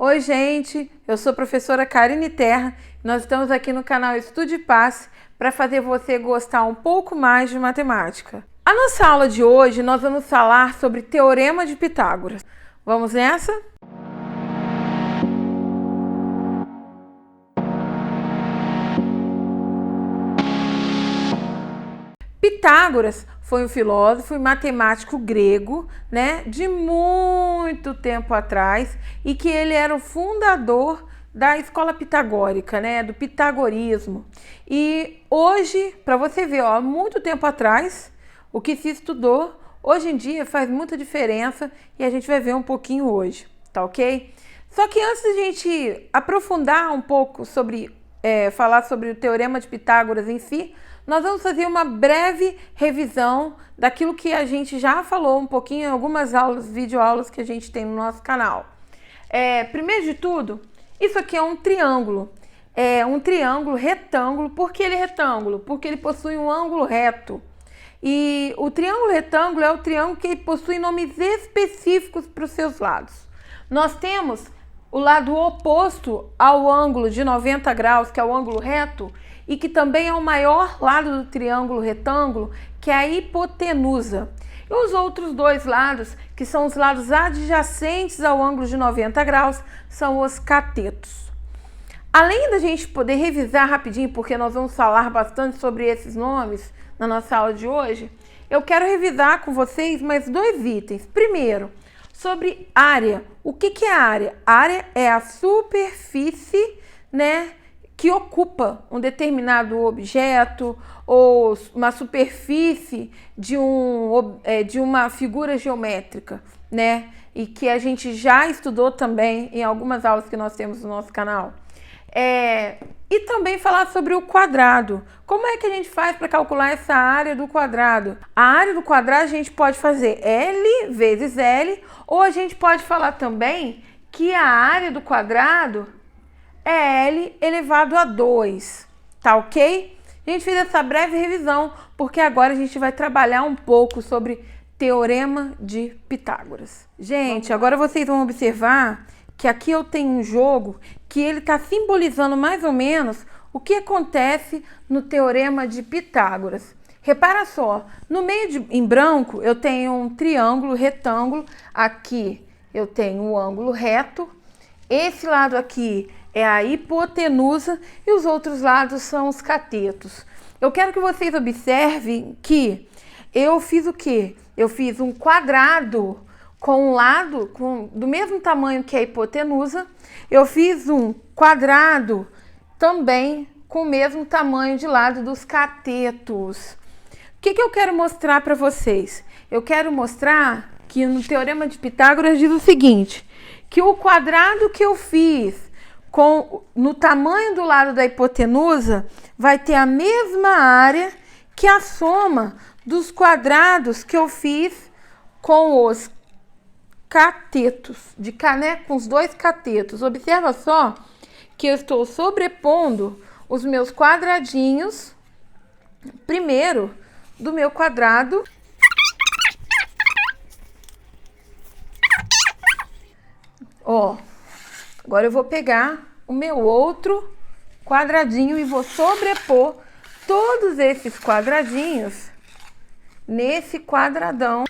Oi, gente, eu sou a professora Karine Terra. Nós estamos aqui no canal Estude e Passe para fazer você gostar um pouco mais de matemática. A nossa aula de hoje nós vamos falar sobre Teorema de Pitágoras. Vamos nessa? Pitágoras foi um filósofo e matemático grego, de muito tempo atrás, e que ele era o fundador da escola pitagórica, do pitagorismo. E hoje, para você ver, muito tempo atrás, o que se estudou, hoje em dia faz muita diferença e a gente vai ver um pouquinho hoje, tá ok? Só que antes de a gente aprofundar um pouco sobre, falar sobre o Teorema de Pitágoras em si, nós vamos fazer uma breve revisão daquilo que a gente já falou um pouquinho em algumas aulas, videoaulas que a gente tem no nosso canal. Primeiro de tudo, isso aqui é um triângulo. É um triângulo retângulo. Por que ele é retângulo? Porque ele possui um ângulo reto. E o triângulo retângulo é o triângulo que possui nomes específicos para os seus lados. Nós temos o lado oposto ao ângulo de 90 graus, que é o ângulo reto, e que também é o maior lado do triângulo retângulo, que é a hipotenusa. E os outros dois lados, que são os lados adjacentes ao ângulo de 90 graus, são os catetos. Além da gente poder revisar rapidinho, porque nós vamos falar bastante sobre esses nomes na nossa aula de hoje, eu quero revisar com vocês mais dois itens. Primeiro, sobre área. O que é área? A área é a superfície, que ocupa um determinado objeto ou uma superfície de uma figura geométrica, E que a gente já estudou também em algumas aulas que nós temos no nosso canal. E também falar sobre o quadrado. Como é que a gente faz para calcular essa área do quadrado? A área do quadrado a gente pode fazer L vezes L, ou a gente pode falar também que a área do quadrado é L elevado a 2, tá ok? A gente fez essa breve revisão, porque agora a gente vai trabalhar um pouco sobre Teorema de Pitágoras. Gente, agora vocês vão observar que aqui eu tenho um jogo que ele está simbolizando mais ou menos o que acontece no Teorema de Pitágoras. Repara só, no meio em branco eu tenho um triângulo retângulo, aqui eu tenho um ângulo reto, esse lado aqui é a hipotenusa e os outros lados são os catetos. Eu quero que vocês observem que eu fiz o quê? Eu fiz um quadrado com um lado do mesmo tamanho que a hipotenusa. Eu fiz um quadrado também com o mesmo tamanho de lado dos catetos. O que eu quero mostrar para vocês? Eu quero mostrar que no Teorema de Pitágoras diz o seguinte, que o quadrado que eu fiz no tamanho do lado da hipotenusa vai ter a mesma área que a soma dos quadrados que eu fiz com os catetos, com os dois catetos. Observa só que eu estou sobrepondo os meus quadradinhos, primeiro do meu quadrado, agora eu vou pegar o meu outro quadradinho e vou sobrepor todos esses quadradinhos nesse quadradão.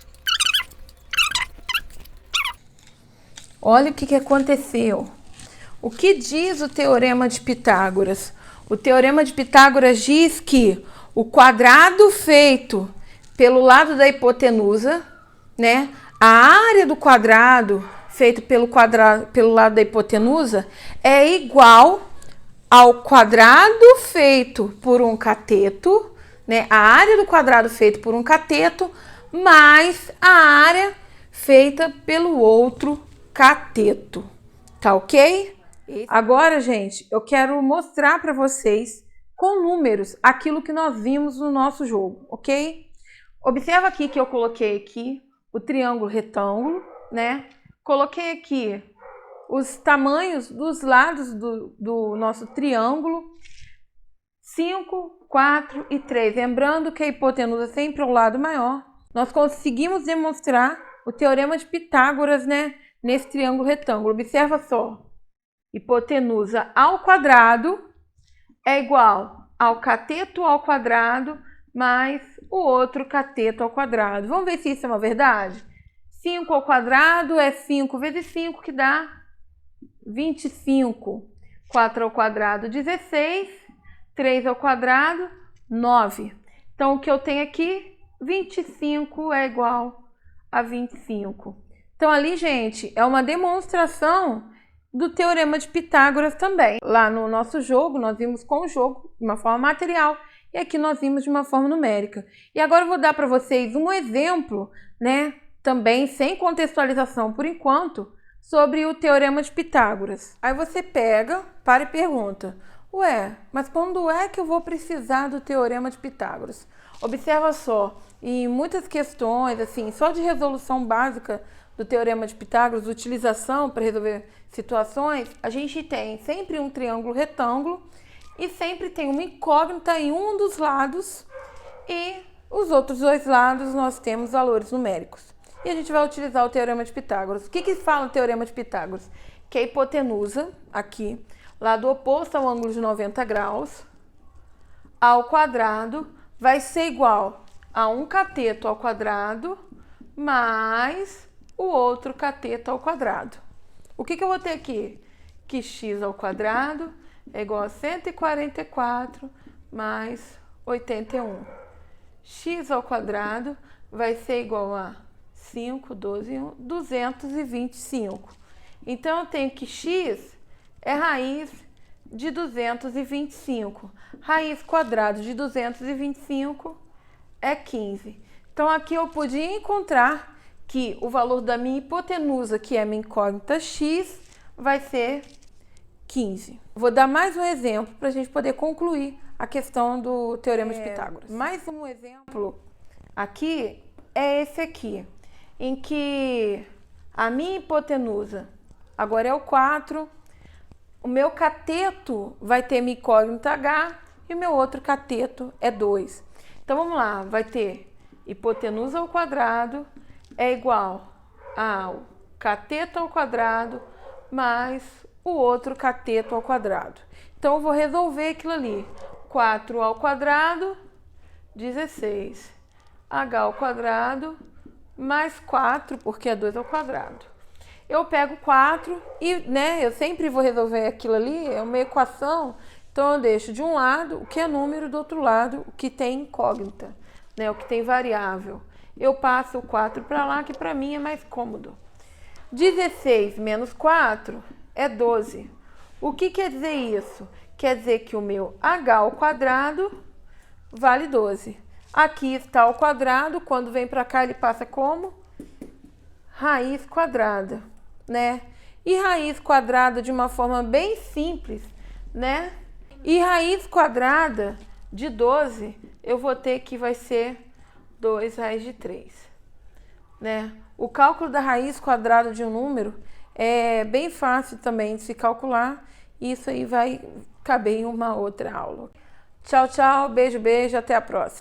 Olha o que aconteceu. O que diz o Teorema de Pitágoras? O Teorema de Pitágoras diz que o quadrado feito pelo lado da hipotenusa, a área do quadrado feito pelo lado da hipotenusa é igual ao quadrado feito por um cateto, a área do quadrado feito por um cateto mais a área feita pelo outro cateto, tá ok? Agora, gente, eu quero mostrar para vocês com números aquilo que nós vimos no nosso jogo, ok? Observa aqui que eu coloquei aqui o triângulo retângulo, Coloquei aqui os tamanhos dos lados do nosso triângulo, 5, 4 e 3. Lembrando que a hipotenusa sempre é o lado maior. Nós conseguimos demonstrar o Teorema de Pitágoras, nesse triângulo retângulo. Observa só. hipotenusa ao quadrado é igual ao cateto ao quadrado mais o outro cateto ao quadrado. Vamos ver se isso é uma verdade? 5 ao quadrado é 5 vezes 5, que dá 25. 4 ao quadrado, 16. 3 ao quadrado, 9. Então, o que eu tenho aqui, 25 é igual a 25. Então, ali, gente, é uma demonstração do Teorema de Pitágoras também. Lá no nosso jogo, nós vimos com o jogo de uma forma material e aqui nós vimos de uma forma numérica. E agora eu vou dar para vocês um exemplo, né, também sem contextualização por enquanto, sobre o Teorema de Pitágoras. Aí você pega, para e pergunta: ué, mas quando é que eu vou precisar do Teorema de Pitágoras? Observa só, em muitas questões, assim, só de resolução básica do Teorema de Pitágoras, utilização para resolver situações, a gente tem sempre um triângulo retângulo e sempre tem uma incógnita em um dos lados e os outros dois lados nós temos valores numéricos. E a gente vai utilizar o Teorema de Pitágoras. O que fala o Teorema de Pitágoras? Que a hipotenusa, aqui, lado oposto ao ângulo de 90 graus, ao quadrado, vai ser igual a um cateto ao quadrado mais o outro cateto ao quadrado. O que eu vou ter aqui? Que x ao quadrado é igual a 144 mais 81. X ao quadrado vai ser igual a 5, 12, 1, 225. Então, eu tenho que x é raiz de 225. Raiz quadrada de 225 é 15. Então, aqui eu podia encontrar que o valor da minha hipotenusa, que é a minha incógnita x, vai ser 15. Vou dar mais um exemplo para a gente poder concluir a questão do Teorema de Pitágoras. Mais um exemplo aqui é esse aqui, em que a minha hipotenusa agora é o 4, o meu cateto vai ter minha incógnita h e o meu outro cateto é 2. Então, vamos lá, vai ter hipotenusa ao quadrado é igual ao cateto ao quadrado mais o outro cateto ao quadrado. Então, eu vou resolver aquilo ali. 4 ao quadrado, 16. H ao quadrado mais 4, porque é 2 ao quadrado. Eu pego 4 e, né, eu sempre vou resolver aquilo ali, é uma equação, então eu deixo de um lado o que é número, do outro lado o que tem incógnita, né, o que tem variável. Eu passo o 4 para lá, que para mim é mais cômodo. 16 menos 4 é 12. O que quer dizer isso? Quer dizer que o meu h ao quadrado vale 12. Aqui está ao quadrado, quando vem para cá ele passa como? Raiz quadrada, né? E raiz quadrada de uma forma bem simples, né? E raiz quadrada de 12, eu vou ter que vai ser 2 raiz de 3, né? O cálculo da raiz quadrada de um número é bem fácil também de se calcular. Isso aí vai caber em uma outra aula. Tchau, tchau, beijo, beijo, até a próxima.